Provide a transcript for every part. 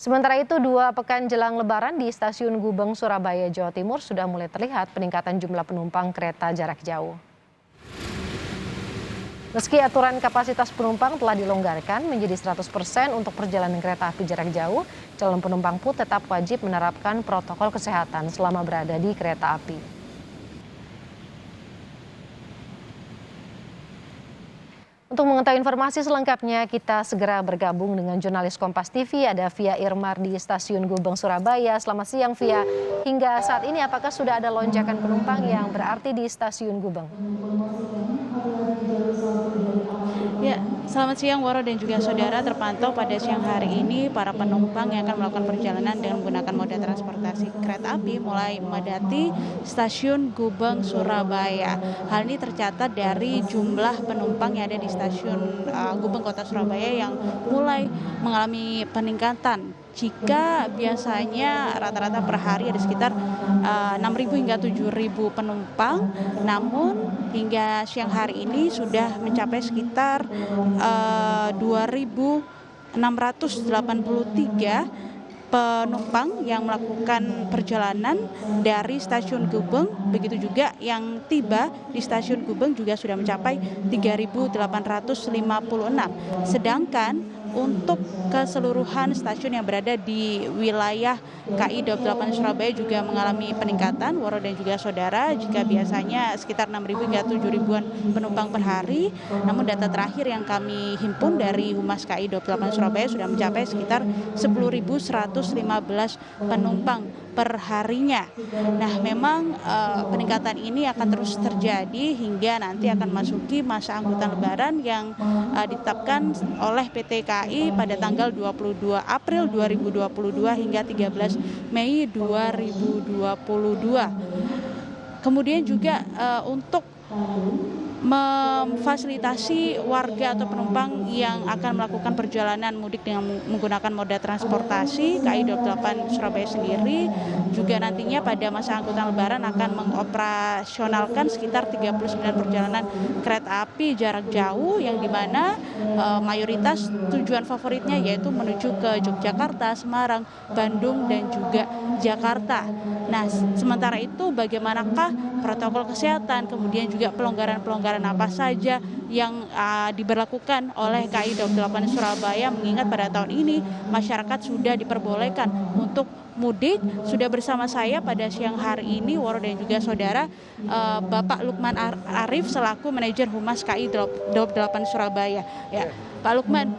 Sementara itu, 2 pekan jelang Lebaran di Stasiun Gubeng, Surabaya, Jawa Timur sudah mulai terlihat peningkatan jumlah penumpang kereta jarak jauh. Meski aturan kapasitas penumpang telah dilonggarkan menjadi 100% untuk perjalanan kereta api jarak jauh, calon penumpang pun tetap wajib menerapkan protokol kesehatan selama berada di kereta api. Untuk mengetahui informasi selengkapnya, kita segera bergabung dengan jurnalis Kompas TV, ada Via Irmar di Stasiun Gubeng, Surabaya. Selamat siang, Via. Hingga saat ini, apakah sudah ada lonjakan penumpang yang berarti di Stasiun Gubeng? Ya, selamat siang Waro dan juga saudara. Terpantau pada siang hari ini para penumpang yang akan melakukan perjalanan dengan menggunakan moda transportasi kereta api mulai memadati Stasiun Gubeng, Surabaya. Hal ini tercatat dari jumlah penumpang yang ada di Stasiun Gubeng Kota Surabaya yang mulai mengalami peningkatan. Jika biasanya rata-rata per hari ada sekitar 6.000 hingga 7.000 penumpang, namun hingga siang hari ini sudah mencapai sekitar 2.683 penumpang yang melakukan perjalanan dari Stasiun Gubeng, begitu juga yang tiba di Stasiun Gubeng juga sudah mencapai 3.856. Sedangkan untuk keseluruhan stasiun yang berada di wilayah KI Daup 8 Surabaya juga mengalami peningkatan, Waro dan juga saudara. Jika biasanya sekitar 6.000 hingga 7.000-an penumpang per hari, namun data terakhir yang kami himpun dari Humas KI Daup 8 Surabaya sudah mencapai sekitar 10.115 penumpang per harinya. Nah, memang peningkatan ini akan terus terjadi hingga nanti akan masuki masa angkutan Lebaran yang ditetapkan oleh PT KAI pada tanggal 22 April 2022 hingga 13 Mei 2022. Kemudian juga untuk memfasilitasi warga atau penumpang yang akan melakukan perjalanan mudik dengan menggunakan moda transportasi, KAI Daup 8 Surabaya sendiri juga nantinya pada masa angkutan Lebaran akan mengoperasionalkan sekitar 39 perjalanan kereta api jarak jauh yang dimana mayoritas tujuan favoritnya yaitu menuju ke Yogyakarta, Semarang, Bandung, dan juga Jakarta. Nah, sementara itu bagaimanakah protokol kesehatan, kemudian juga pelonggaran apa saja yang diberlakukan oleh KAI Daup 8 Surabaya, mengingat pada tahun ini masyarakat sudah diperbolehkan untuk mudik. Sudah bersama saya pada siang hari ini, Waro dan juga saudara, Bapak Lukman Arif selaku manajer Humas KAI Daup 8 Surabaya. Ya, Pak Lukman,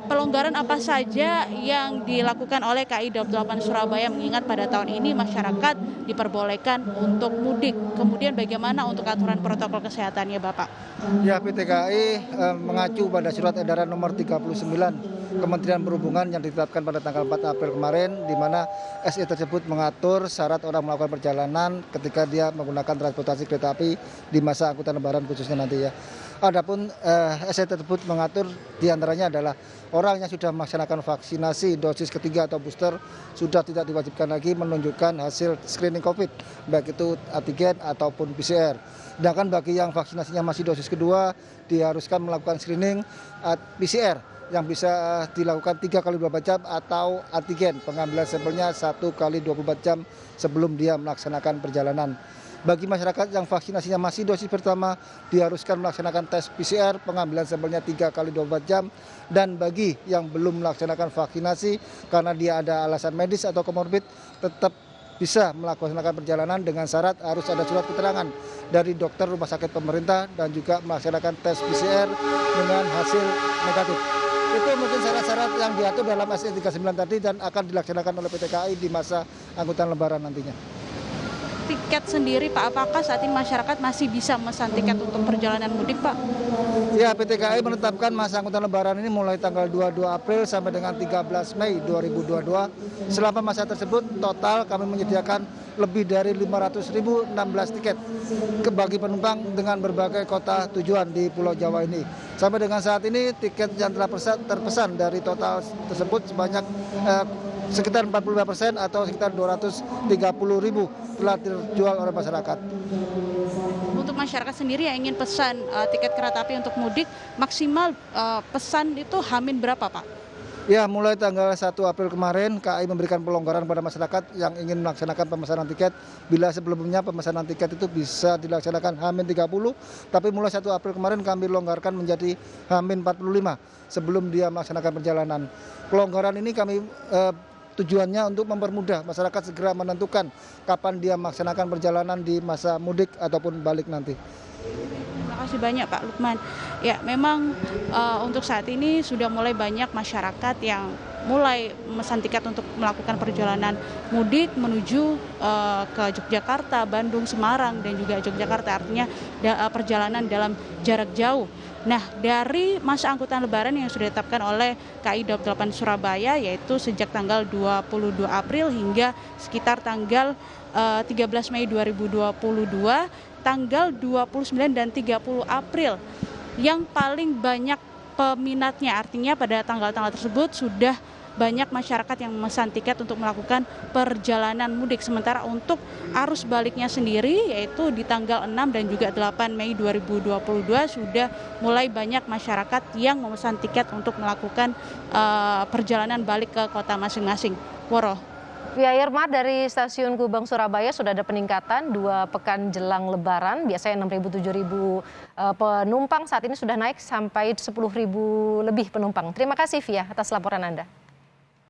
pelonggaran apa saja yang dilakukan oleh KAI Daup 8 Surabaya mengingat pada tahun ini masyarakat diperbolehkan untuk mudik? Kemudian bagaimana untuk aturan protokol kesehatannya, Bapak? Ya, PT KAI mengacu pada surat edaran nomor 39 Kementerian Perhubungan yang ditetapkan pada tanggal 4 April kemarin, di mana SE tersebut mengatur syarat orang melakukan perjalanan ketika dia menggunakan transportasi kereta api di masa angkutan Lebaran khususnya nanti ya. Adapun SE tersebut mengatur diantaranya adalah orang yang sudah melaksanakan vaksinasi dosis ketiga atau booster sudah tidak diwajibkan lagi menunjukkan hasil screening COVID, baik itu antigen ataupun PCR. Sedangkan bagi yang vaksinasinya masih dosis kedua diharuskan melakukan screening PCR yang bisa dilakukan 3 kali 24 jam atau antigen pengambilan sampelnya 1 kali 24 jam sebelum dia melaksanakan perjalanan. Bagi masyarakat yang vaksinasinya masih dosis pertama diharuskan melaksanakan tes PCR pengambilan sampelnya 3 kali 24 jam, dan bagi yang belum melaksanakan vaksinasi karena dia ada alasan medis atau komorbid tetap bisa melaksanakan perjalanan dengan syarat harus ada surat keterangan dari dokter rumah sakit pemerintah dan juga melaksanakan tes PCR dengan hasil negatif. Itu mungkin syarat-syarat yang diatur dalam SE 39 tadi dan akan dilaksanakan oleh PT KAI di masa angkutan Lebaran nantinya. Tiket sendiri, Pak, apakah saat ini masyarakat masih bisa memesan tiket untuk perjalanan mudik, Pak? Ya, PT KAI menetapkan masa angkutan Lebaran ini mulai tanggal 22 April sampai dengan 13 Mei 2022. Selama masa tersebut, total kami menyediakan lebih dari 500.016 tiket bagi penumpang dengan berbagai kota tujuan di Pulau Jawa ini. Sampai dengan saat ini, tiket yang telah terpesan dari total tersebut sebanyak sekitar 45% atau sekitar 230.000 telah terjual oleh masyarakat. Untuk masyarakat sendiri yang ingin pesan tiket kereta api untuk mudik, maksimal pesan itu Hamin berapa, Pak? Ya, mulai tanggal 1 April kemarin KAI memberikan pelonggaran pada masyarakat yang ingin melaksanakan pemesanan tiket. Bila sebelumnya pemesanan tiket itu bisa dilaksanakan H-30, tapi mulai 1 April kemarin kami longgarkan menjadi H-45 sebelum dia melaksanakan perjalanan. Pelonggaran ini kami tujuannya untuk mempermudah masyarakat segera menentukan kapan dia melaksanakan perjalanan di masa mudik ataupun balik nanti. Terima kasih banyak Pak Lukman. Ya, memang untuk saat ini sudah mulai banyak masyarakat yang mulai memesan tiket untuk melakukan perjalanan mudik menuju ke Yogyakarta, Bandung, Semarang, dan juga Yogyakarta, artinya perjalanan dalam jarak jauh. Nah, dari masa angkutan lebaran yang sudah ditetapkan oleh KAI Daup 8 Surabaya, yaitu sejak tanggal 22 April hingga sekitar tanggal 13 Mei 2022, tanggal 29 dan 30 April yang paling banyak peminatnya, artinya pada tanggal-tanggal tersebut sudah banyak masyarakat yang memesan tiket untuk melakukan perjalanan mudik. Sementara untuk arus baliknya sendiri, yaitu di tanggal 6 dan juga 8 Mei 2022 sudah mulai banyak masyarakat yang memesan tiket untuk melakukan perjalanan balik ke kota masing-masing. Woro. Via Irmar dari Stasiun Gubeng Surabaya sudah ada peningkatan 2 pekan jelang Lebaran. Biasanya 6.000 7.000 penumpang, saat ini sudah naik sampai 10.000 lebih penumpang. Terima kasih Via atas laporan Anda.